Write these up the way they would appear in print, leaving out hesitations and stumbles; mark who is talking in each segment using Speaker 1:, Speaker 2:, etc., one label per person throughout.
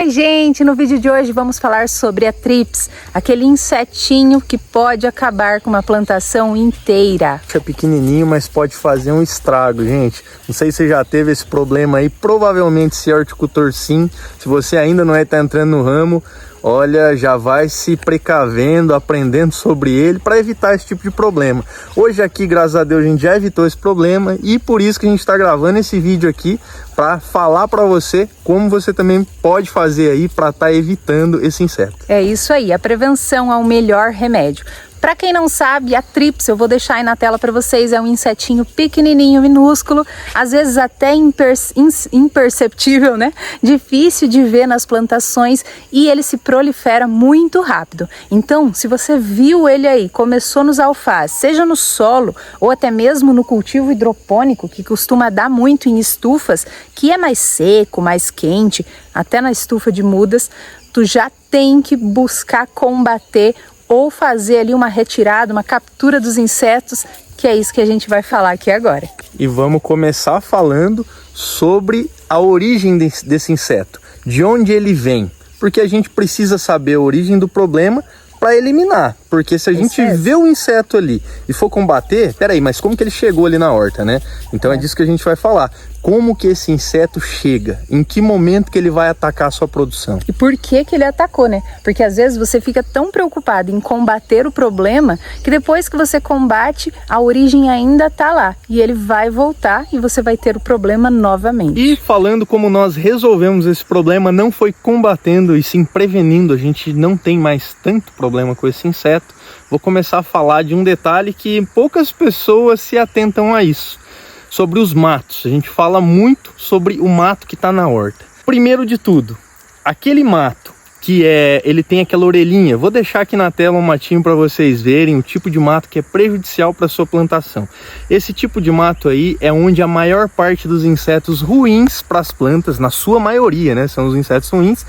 Speaker 1: Oi gente, no vídeo de hoje vamos falar sobre a Thrips, aquele insetinho que pode acabar com uma plantação inteira.
Speaker 2: É pequenininho, mas pode fazer um estrago, gente. Não sei se você já teve esse problema aí, provavelmente se é horticultor sim. Se você ainda não está entrando no ramo, olha, já vai se precavendo, aprendendo sobre ele para evitar esse tipo de problema. Hoje aqui, graças a Deus, a gente já evitou esse problema e por isso que a gente está gravando esse vídeo aqui para falar para você como você também pode fazer aí para estar evitando esse inseto.
Speaker 1: É isso aí, a prevenção é o melhor remédio. Para quem não sabe, a Thrips, eu vou deixar aí na tela para vocês, é um insetinho pequenininho, minúsculo, às vezes até imperceptível, né? Difícil de ver nas plantações e ele se prolifera muito rápido. Então, se você viu ele aí, começou nos alfaces, seja no solo ou até mesmo no cultivo hidropônico, que costuma dar muito em estufas, que é mais seco, mais quente, até na estufa de mudas, tu já tem que buscar combater ou fazer ali uma retirada, uma captura dos insetos, que é isso que a gente vai falar aqui agora.
Speaker 2: E vamos começar falando sobre a origem desse inseto, de onde ele vem, porque a gente precisa saber a origem do problema para eliminar, porque se a gente vê o inseto ali e for combater, peraí, mas como que ele chegou ali na horta, né? Então é disso que a gente vai falar. Como que esse inseto chega? Em que momento que ele vai atacar a sua produção?
Speaker 1: E por que ele atacou, né? Porque às vezes você fica tão preocupado em combater o problema que depois que você combate, a origem ainda tá lá. E ele vai voltar e você vai ter o problema novamente.
Speaker 2: E falando como nós resolvemos esse problema, não foi combatendo e sim prevenindo, a gente não tem mais tanto problema com esse inseto. Vou começar a falar de um detalhe que poucas pessoas se atentam a isso. Sobre os matos, a gente fala muito sobre o mato que está na horta. Primeiro de tudo, aquele mato que ele tem aquela orelhinha, vou deixar aqui na tela um matinho para vocês verem o tipo de mato que é prejudicial para a sua plantação. Esse tipo de mato aí é onde a maior parte dos insetos ruins para as plantas, na sua maioria, né, são os insetos ruins,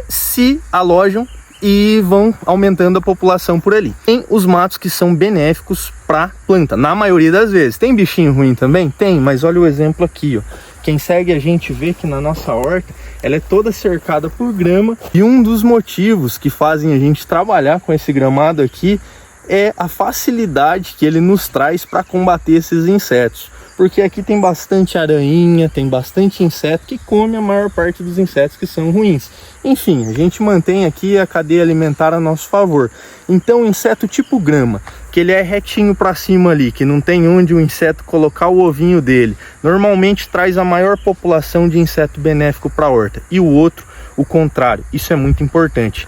Speaker 2: se alojam e vão aumentando a população por ali. Tem os matos que são benéficos para a planta, na maioria das vezes. Tem bichinho ruim também? Tem, mas olha o exemplo aqui, ó. Quem segue a gente vê que na nossa horta, ela é toda cercada por grama. E um dos motivos que fazem a gente trabalhar com esse gramado aqui é a facilidade que ele nos traz para combater esses insetos. Porque aqui tem bastante aranha, tem bastante inseto que come a maior parte dos insetos que são ruins. Enfim, a gente mantém aqui a cadeia alimentar a nosso favor. Então, o inseto tipo grama, que ele é retinho para cima ali, que não tem onde o inseto colocar o ovinho dele, normalmente traz a maior população de inseto benéfico para a horta. E o outro, o contrário. Isso é muito importante.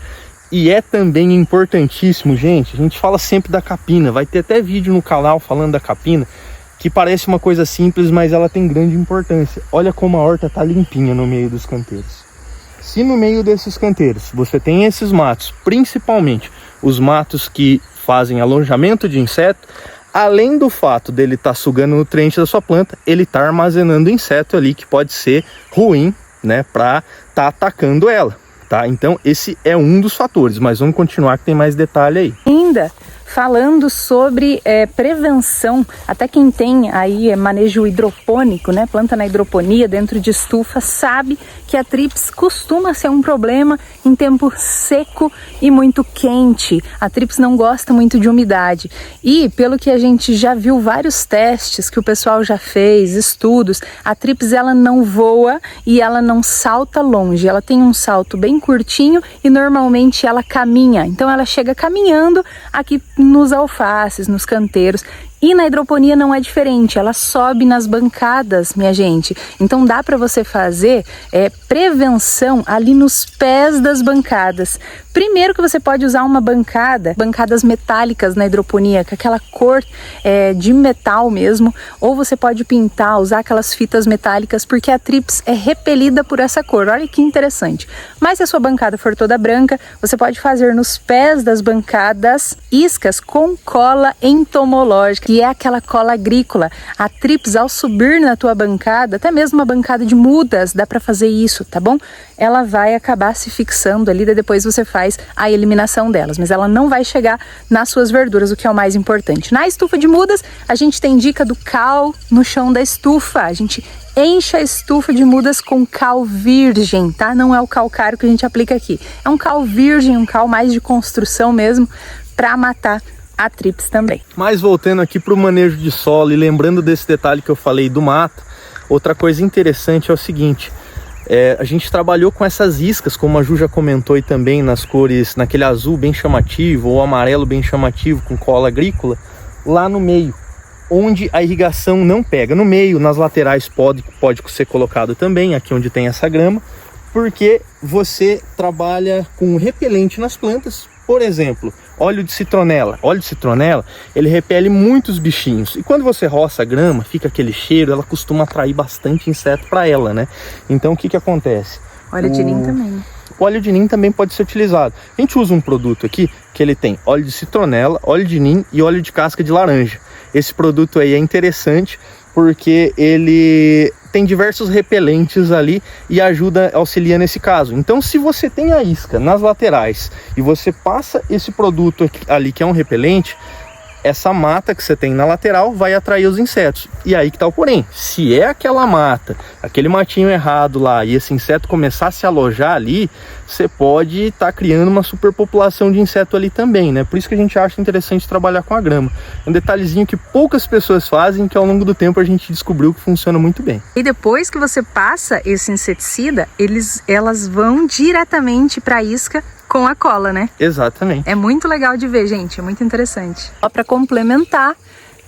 Speaker 2: E é também importantíssimo, gente, a gente fala sempre da capina, vai ter até vídeo no canal falando da capina, que parece uma coisa simples, mas ela tem grande importância. Olha como a horta tá limpinha no meio dos canteiros. Se no meio desses canteiros você tem esses matos, principalmente os matos que fazem alojamento de inseto, além do fato dele estar sugando nutrientes da sua planta, ele está armazenando inseto ali que pode ser ruim, né, para estar atacando ela, tá? Então esse é um dos fatores, mas vamos continuar que tem mais detalhe aí.
Speaker 1: Ainda falando sobre prevenção, até quem tem aí manejo hidropônico, né, planta na hidroponia dentro de estufa, sabe que a Thrips costuma ser um problema em tempo seco e muito quente. A Thrips não gosta muito de umidade e pelo que a gente já viu vários testes que o pessoal já fez, estudos, a Thrips ela não voa e ela não salta longe, ela tem um salto bem curtinho e normalmente ela caminha, então ela chega caminhando aqui nos alfaces, nos canteiros. E na hidroponia não é diferente, ela sobe nas bancadas, minha gente. Então dá para você fazer prevenção ali nos pés das bancadas. Primeiro que você pode usar uma bancadas metálicas na hidroponia, com aquela cor de metal mesmo, ou você pode pintar, usar aquelas fitas metálicas, porque a Thrips é repelida por essa cor. Olha que interessante. Mas se a sua bancada for toda branca, você pode fazer nos pés das bancadas iscas com cola entomológica, que é aquela cola agrícola. A Thrips, ao subir na tua bancada, até mesmo uma bancada de mudas, dá para fazer isso, tá bom? Ela vai acabar se fixando ali, depois você faz a eliminação delas, mas ela não vai chegar nas suas verduras, o que é o mais importante. Na estufa de mudas, a gente tem dica do cal no chão da estufa. A gente encha a estufa de mudas com cal virgem, tá? Não é o calcário que a gente aplica aqui. É um cal virgem, um cal mais de construção mesmo, para matar a trips também.
Speaker 2: Mas voltando aqui para o manejo de solo e lembrando desse detalhe que eu falei do mato, outra coisa interessante é o seguinte: a gente trabalhou com essas iscas, como a Ju já comentou, e também nas cores, naquele azul bem chamativo ou amarelo bem chamativo com cola agrícola, lá no meio, onde a irrigação não pega. No meio, nas laterais pode ser colocado também, aqui onde tem essa grama, porque você trabalha com repelente nas plantas. Por exemplo, óleo de citronela. Óleo de citronela, ele repele muitos bichinhos. E quando você roça a grama, fica aquele cheiro, ela costuma atrair bastante inseto para ela, né? Então o que acontece?
Speaker 1: Óleo de nim também.
Speaker 2: O óleo de nim também pode ser utilizado. A gente usa um produto aqui que ele tem óleo de citronela, óleo de nim e óleo de casca de laranja. Esse produto aí é interessante porque ele tem diversos repelentes ali e auxilia nesse caso. Então, se você tem a isca nas laterais e você passa esse produto ali que é um repelente, essa mata que você tem na lateral vai atrair os insetos. E aí que tá o porém: se é aquela mata, aquele matinho errado lá, e esse inseto começar a se alojar ali, você pode estar criando uma superpopulação de inseto ali também, né? Por isso que a gente acha interessante trabalhar com a grama. Um detalhezinho que poucas pessoas fazem, que ao longo do tempo a gente descobriu que funciona muito bem.
Speaker 1: E depois que você passa esse inseticida, elas vão diretamente para a isca com a cola, né?
Speaker 2: Exatamente.
Speaker 1: É muito legal de ver, gente, é muito interessante. Só para complementar,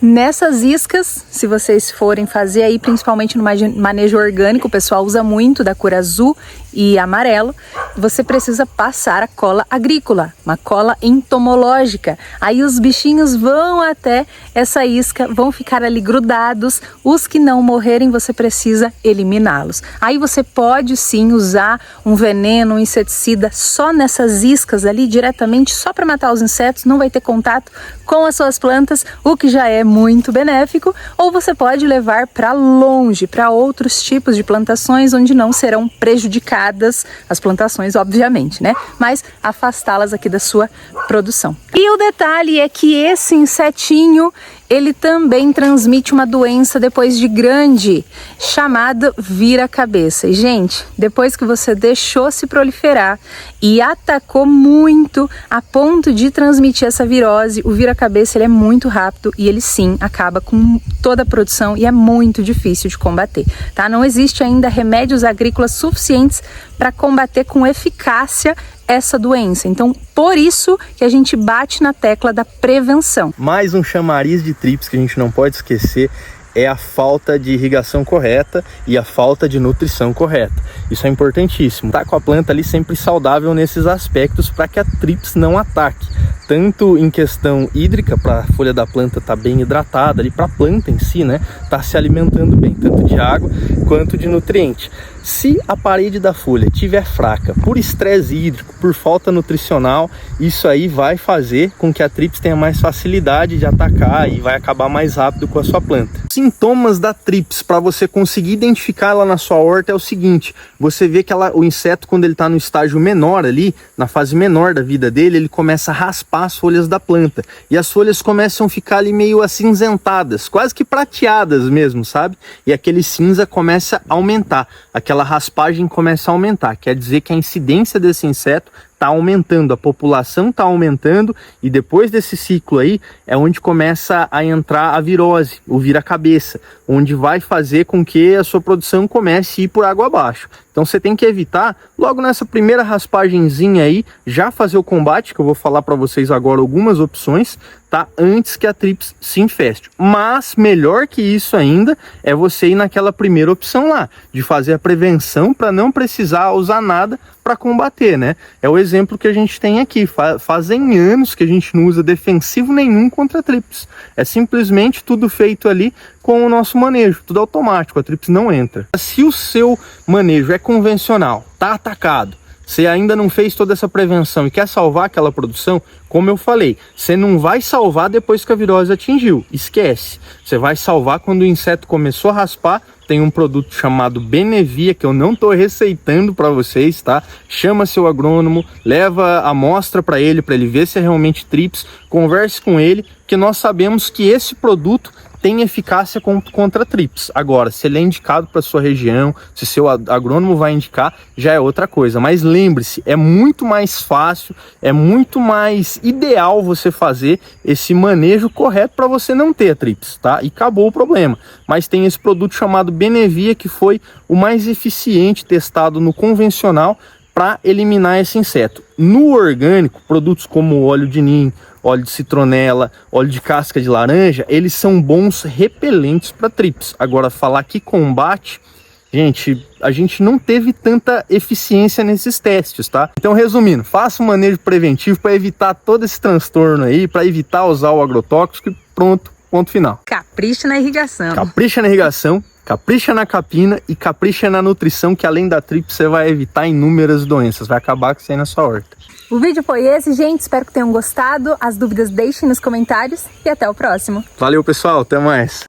Speaker 1: nessas iscas, se vocês forem fazer aí, principalmente no manejo orgânico, o pessoal usa muito da cor azul e amarelo, você precisa passar a cola agrícola, uma cola entomológica. Aí os bichinhos vão até essa isca, vão ficar ali grudados. Os que não morrerem, você precisa eliminá-los. Aí você pode sim usar um veneno, um inseticida só nessas iscas ali, diretamente, só para matar os insetos, não vai ter contato com as suas plantas, o que já é muito benéfico. Ou você pode levar para longe, para outros tipos de plantações onde não serão prejudicadas as plantações, obviamente, né? Mas afastá-las aqui da sua produção. E o detalhe é que esse insetinho, ele também transmite uma doença depois de grande, chamada vira-cabeça. E, gente, depois que você deixou se proliferar e atacou muito a ponto de transmitir essa virose, o vira-cabeça, ele é muito rápido e ele sim acaba com toda a produção e é muito difícil de combater, tá? Não existe ainda remédios agrícolas suficientes para combater com eficácia essa doença. Então, por isso que a gente bate na tecla da prevenção.
Speaker 2: Mais um chamariz de trips que a gente não pode esquecer é a falta de irrigação correta e a falta de nutrição correta. Isso é importantíssimo. Tá com a planta ali sempre saudável nesses aspectos para que a trips não ataque. Tanto em questão hídrica, para a folha da planta estar bem hidratada ali, para a planta em si, né, tá se alimentando bem, tanto de água quanto de nutriente. Se a parede da folha estiver fraca por estresse hídrico, por falta nutricional, isso aí vai fazer com que a trips tenha mais facilidade de atacar e vai acabar mais rápido com a sua planta. Sintomas da trips, para você conseguir identificar ela na sua horta, é o seguinte: você vê que o inseto, quando ele está no estágio menor ali, na fase menor da vida dele, ele começa a raspar as folhas da planta e as folhas começam a ficar ali meio acinzentadas, quase que prateadas mesmo, sabe? E aquele cinza começa a aumentar, aquela raspagem começa a aumentar, quer dizer que a incidência desse inseto está aumentando, a população está aumentando, e depois desse ciclo aí é onde começa a entrar a virose, o vira-cabeça, onde vai fazer com que a sua produção comece a ir por água abaixo. Então você tem que evitar, logo nessa primeira raspagenzinha aí, já fazer o combate, que eu vou falar para vocês agora algumas opções, tá? Antes que a trips se infeste. Mas melhor que isso ainda é você ir naquela primeira opção lá, de fazer a prevenção para não precisar usar nada para combater, né? É o exemplo que a gente tem aqui. Fazem anos que a gente não usa defensivo nenhum contra a trips. É simplesmente tudo feito ali com o nosso manejo, tudo automático, a trips não entra. Se o seu manejo é convencional, tá atacado, você ainda não fez toda essa prevenção e quer salvar aquela produção, como eu falei, você não vai salvar depois que a virose atingiu, esquece. Você vai salvar quando o inseto começou a raspar. Tem um produto chamado Benevia, que eu não estou receitando para vocês, tá? Chama seu agrônomo, leva a amostra para ele ver se é realmente trips, converse com ele, que nós sabemos que esse produto tem eficácia contra trips. Agora, se ele é indicado para sua região, se seu agrônomo vai indicar, já é outra coisa. Mas lembre-se, é muito mais fácil, é muito mais ideal você fazer esse manejo correto para você não ter trips, tá? E acabou o problema. Mas tem esse produto chamado Benevia, que foi o mais eficiente testado no convencional para eliminar esse inseto. No orgânico, produtos como óleo de nim, óleo de citronela, óleo de casca de laranja, eles são bons repelentes para trips. Agora, falar que combate, gente, a gente não teve tanta eficiência nesses testes, tá? Então, resumindo, faça um manejo preventivo para evitar todo esse transtorno aí, para evitar usar o agrotóxico e pronto, ponto final.
Speaker 1: Capricha na irrigação.
Speaker 2: Capricha na irrigação, capricha na capina e capricha na nutrição, que além da trips você vai evitar inúmeras doenças, vai acabar com isso aí na sua horta.
Speaker 1: O vídeo foi esse, gente. Espero que tenham gostado. As dúvidas deixem nos comentários e até o próximo.
Speaker 2: Valeu, pessoal. Até mais.